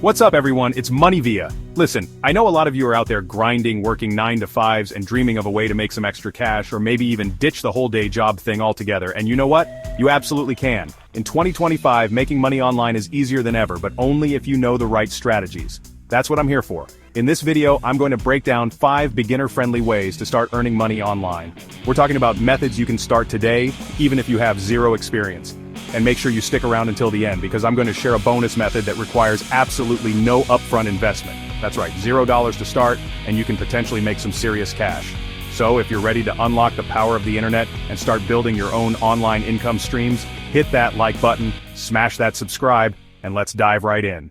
What's up everyone, it's MoneyVia. Listen, I know a lot of you are out there grinding, working 9 to 5s and dreaming of a way to make some extra cash or maybe even ditch the whole day job thing altogether, and you know what? You absolutely can. In 2025, making money online is easier than ever, but only if you know the right strategies. That's what I'm here for. In this video, I'm going to break down 5 beginner-friendly ways to start earning money online. We're talking about methods you can start today, even if you have zero experience. And make sure you stick around until the end because I'm going to share a bonus method that requires absolutely no upfront investment. That's right, $0 to start, and you can potentially make some serious cash. So if you're ready to unlock the power of the internet and start building your own online income streams, hit that like button, smash that subscribe, and let's dive right in.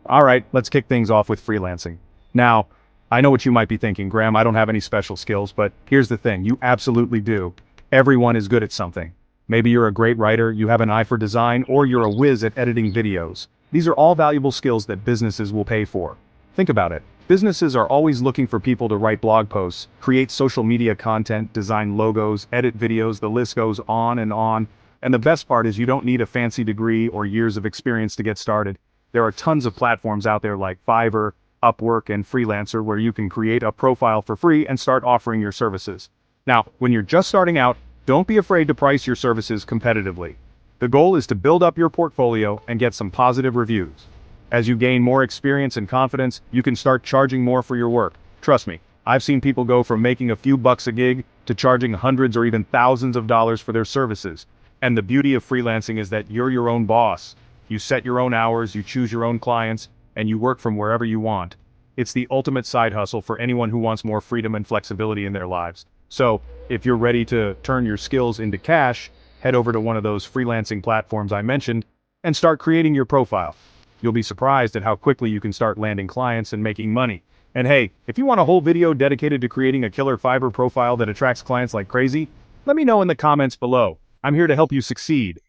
Alright, let's kick things off with freelancing. Now, I know what you might be thinking, Graham, I don't have any special skills, but here's the thing, you absolutely do. Everyone is good at something. Maybe you're a great writer, you have an eye for design, or you're a whiz at editing videos. These are all valuable skills that businesses will pay for. Think about it. Businesses are always looking for people to write blog posts, create social media content, design logos, edit videos, the list goes on. And the best part is you don't need a fancy degree or years of experience to get started. There are tons of platforms out there like Fiverr, Upwork, and Freelancer where you can create a profile for free and start offering your services. Now, when you're just starting out, don't be afraid to price your services competitively. The goal is to build up your portfolio and get some positive reviews. As you gain more experience and confidence, you can start charging more for your work. Trust me, I've seen people go from making a few bucks a gig to charging hundreds or even thousands of dollars for their services. And the beauty of freelancing is that you're your own boss. You set your own hours, you choose your own clients, and you work from wherever you want. It's the ultimate side hustle for anyone who wants more freedom and flexibility in their lives. So, if you're ready to turn your skills into cash, head over to one of those freelancing platforms I mentioned and start creating your profile. You'll be surprised at how quickly you can start landing clients and making money. And hey, if you want a whole video dedicated to creating a killer Fiverr profile that attracts clients like crazy, let me know in the comments below. I'm here to help you succeed.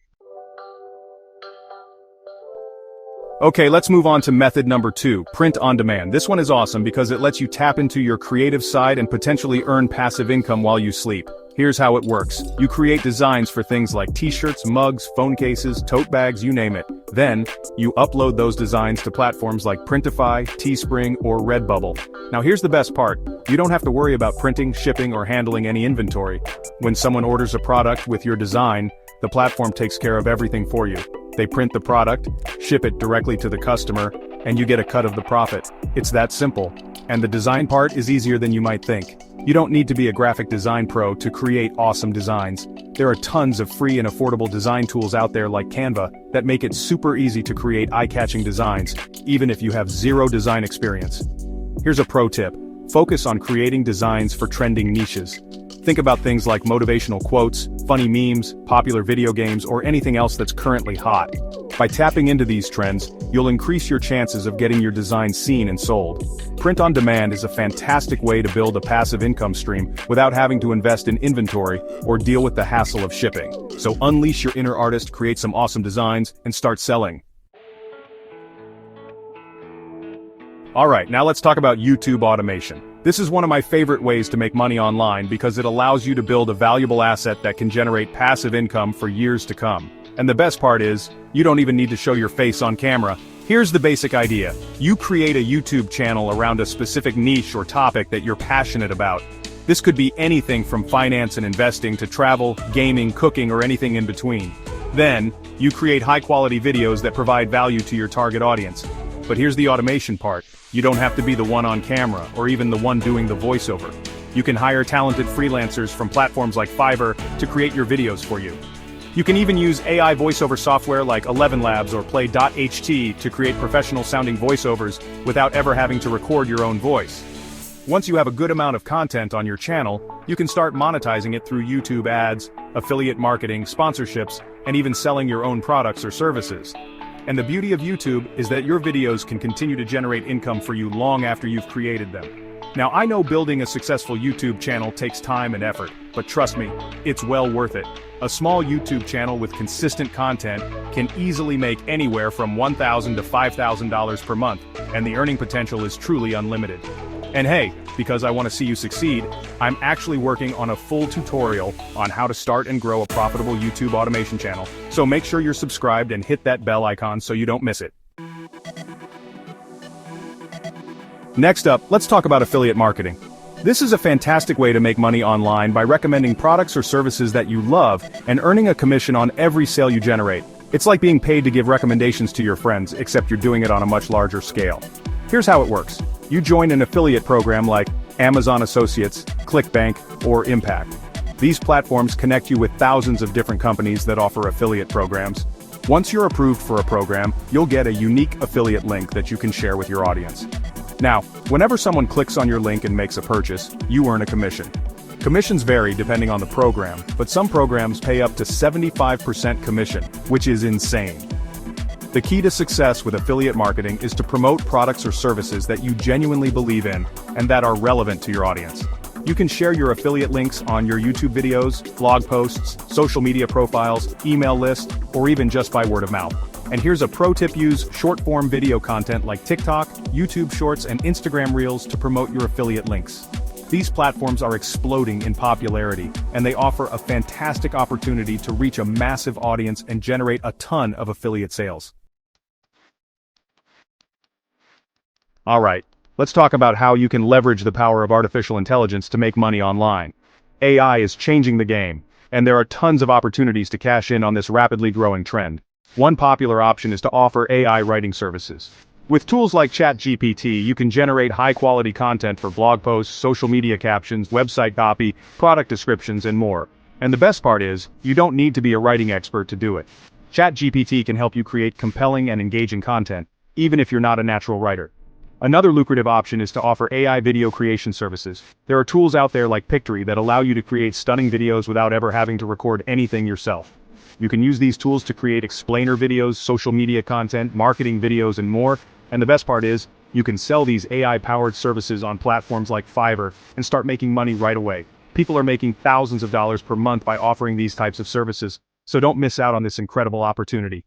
Okay, let's move on to method number 2, print on demand. This one is awesome because it lets you tap into your creative side and potentially earn passive income while you sleep. Here's how it works. You create designs for things like t-shirts, mugs, phone cases, tote bags, you name it. Then, you upload those designs to platforms like Printify, Teespring, or Redbubble. Now here's the best part. You don't have to worry about printing, shipping, or handling any inventory. When someone orders a product with your design, the platform takes care of everything for you. They print the product, ship it directly to the customer, and you get a cut of the profit. It's that simple. And the design part is easier than you might think. You don't need to be a graphic design pro to create awesome designs. There are tons of free and affordable design tools out there like Canva that make it super easy to create eye-catching designs, even if you have zero design experience. Here's a pro tip. Focus on creating designs for trending niches. Think about things like motivational quotes, funny memes, popular video games, or anything else that's currently hot. By tapping into these trends, you'll increase your chances of getting your design seen and sold. Print on demand is a fantastic way to build a passive income stream without having to invest in inventory or deal with the hassle of shipping. So unleash your inner artist, create some awesome designs, and start selling. Alright, now let's talk about YouTube automation. This is one of my favorite ways to make money online because it allows you to build a valuable asset that can generate passive income for years to come. And the best part is, you don't even need to show your face on camera. Here's the basic idea. You create a YouTube channel around a specific niche or topic that you're passionate about. This could be anything from finance and investing to travel, gaming, cooking, or anything in between. Then, you create high-quality videos that provide value to your target audience. But here's the automation part. You don't have to be the one on camera, or even the one doing the voiceover. You can hire talented freelancers from platforms like Fiverr to create your videos for you. You can even use AI voiceover software like 11 Labs or Play.ht to create professional-sounding voiceovers without ever having to record your own voice. Once you have a good amount of content on your channel, you can start monetizing it through YouTube ads, affiliate marketing, sponsorships, and even selling your own products or services. And the beauty of YouTube is that your videos can continue to generate income for you long after you've created them. Now I know building a successful YouTube channel takes time and effort, but trust me, it's well worth it. A small YouTube channel with consistent content can easily make anywhere from $1,000 to $5,000 per month, and the earning potential is truly unlimited. And hey, because I want to see you succeed, I'm actually working on a full tutorial on how to start and grow a profitable YouTube automation channel. So make sure you're subscribed and hit that bell icon so you don't miss it. Next up, let's talk about affiliate marketing. This is a fantastic way to make money online by recommending products or services that you love and earning a commission on every sale you generate. It's like being paid to give recommendations to your friends, except you're doing it on a much larger scale. Here's how it works. You join an affiliate program like Amazon Associates, ClickBank, or Impact. These platforms connect you with thousands of different companies that offer affiliate programs. Once you're approved for a program, you'll get a unique affiliate link that you can share with your audience. Now, whenever someone clicks on your link and makes a purchase, you earn a commission. Commissions vary depending on the program, but some programs pay up to 75% commission, which is insane. The key to success with affiliate marketing is to promote products or services that you genuinely believe in and that are relevant to your audience. You can share your affiliate links on your YouTube videos, blog posts, social media profiles, email list, or even just by word of mouth. And here's a pro tip: use short-form video content like TikTok, YouTube Shorts, and Instagram Reels to promote your affiliate links. These platforms are exploding in popularity, and they offer a fantastic opportunity to reach a massive audience and generate a ton of affiliate sales. Alright, let's talk about how you can leverage the power of artificial intelligence to make money online. AI is changing the game, and there are tons of opportunities to cash in on this rapidly growing trend. One popular option is to offer AI writing services. With tools like ChatGPT, you can generate high-quality content for blog posts, social media captions, website copy, product descriptions, and more. And the best part is, you don't need to be a writing expert to do it. ChatGPT can help you create compelling and engaging content, even if you're not a natural writer. Another lucrative option is to offer AI video creation services. There are tools out there like Pictory that allow you to create stunning videos without ever having to record anything yourself. You can use these tools to create explainer videos, social media content, marketing videos, and more. And the best part is, you can sell these AI-powered services on platforms like Fiverr and start making money right away. People are making thousands of dollars per month by offering these types of services, so don't miss out on this incredible opportunity.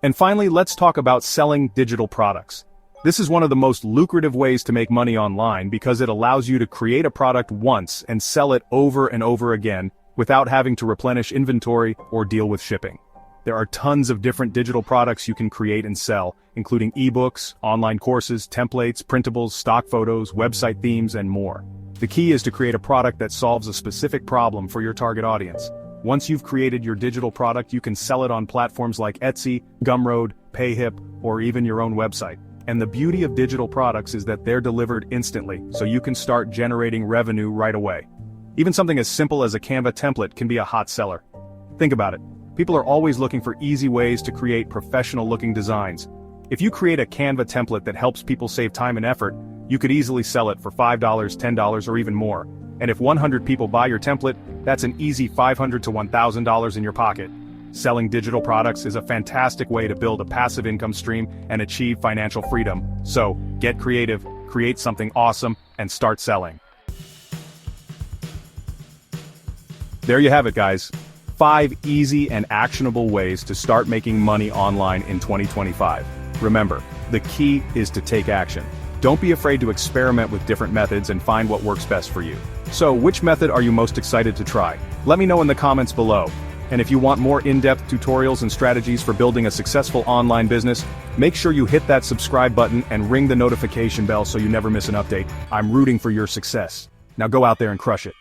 And finally, let's talk about selling digital products. This is one of the most lucrative ways to make money online because it allows you to create a product once and sell it over and over again without having to replenish inventory or deal with shipping. There are tons of different digital products you can create and sell, including ebooks, online courses, templates, printables, stock photos, website themes, and more. The key is to create a product that solves a specific problem for your target audience. Once you've created your digital product, you can sell it on platforms like Etsy, Gumroad, Payhip, or even your own website. And the beauty of digital products is that they're delivered instantly, so you can start generating revenue right away. Even something as simple as a Canva template can be a hot seller. Think about it. People are always looking for easy ways to create professional-looking designs. If you create a Canva template that helps people save time and effort, you could easily sell it for $5, $10, or even more. And if 100 people buy your template, that's an easy $500 to $1,000 in your pocket. Selling digital products is a fantastic way to build a passive income stream and achieve financial freedom. So, get creative, create something awesome, and start selling. There you have it, guys. 5 easy and actionable ways to start making money online in 2025. Remember, the key is to take action. Don't be afraid to experiment with different methods and find what works best for you. So, which method are you most excited to try? Let me know in the comments below. And if you want more in-depth tutorials and strategies for building a successful online business, make sure you hit that subscribe button and ring the notification bell so you never miss an update. I'm rooting for your success. Now go out there and crush it.